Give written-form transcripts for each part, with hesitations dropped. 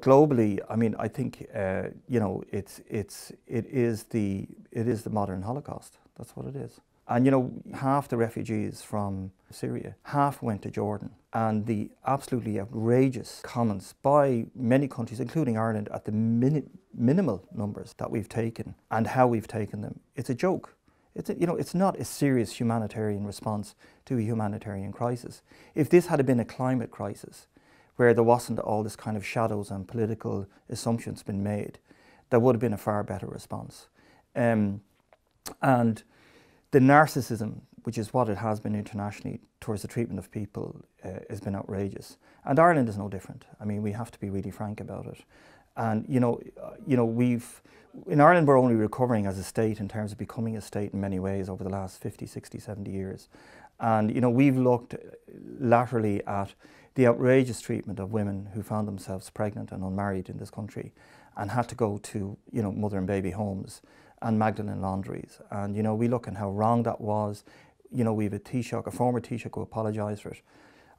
globally, I mean, I think you know, it is the modern Holocaust. That's what it is. And you know, half the refugees from Syria, half went to Jordan. And the absolutely outrageous comments by many countries, including Ireland, at the minimal numbers that we've taken and how we've taken them, it's a joke. You know, it's not a serious humanitarian response to a humanitarian crisis. If this had been a climate crisis, where there wasn't all this kind of shadows and political assumptions been made, there would have been a far better response. And the narcissism, which is what it has been internationally towards the treatment of people, has been outrageous. And Ireland is no different. I mean, we have to be really frank about it. And you know, in Ireland we're only recovering as a state in terms of becoming a state in many ways over the last 50, 60, 70 years. And you know, we've looked laterally at the outrageous treatment of women who found themselves pregnant and unmarried in this country and had to go to, you know, mother and baby homes and Magdalene laundries. And you know, we look at how wrong that was. You know, we have a Taoiseach, a former Taoiseach, who apologised for it.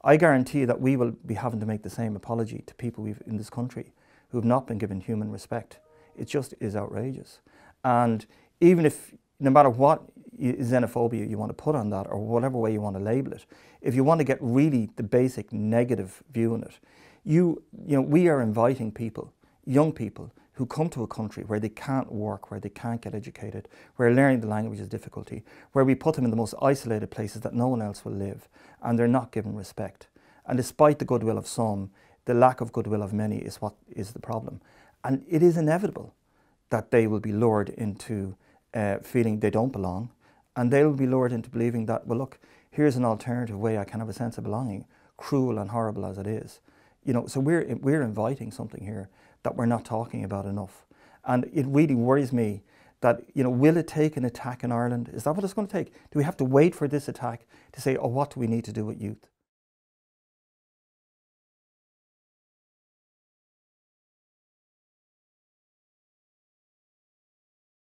I guarantee that we will be having to make the same apology to people in this country who have not been given human respect. It just is outrageous. And even if, no matter what xenophobia you want to put on that, or whatever way you want to label it, if you want to get really the basic negative view in it, you know, we are inviting people, young people, who come to a country where they can't work, where they can't get educated, where learning the language is difficulty, where we put them in the most isolated places that no one else will live, and they're not given respect. And despite the goodwill of some, the lack of goodwill of many is what is the problem. And it is inevitable that they will be lured into feeling they don't belong, and they will be lured into believing that, well, look, here's an alternative way I can have a sense of belonging, cruel and horrible as it is. You know, so we're inviting something here that we're not talking about enough. And it really worries me that, you know, will it take an attack in Ireland? Is that what it's going to take? Do we have to wait for this attack to say, oh, what do we need to do with youth?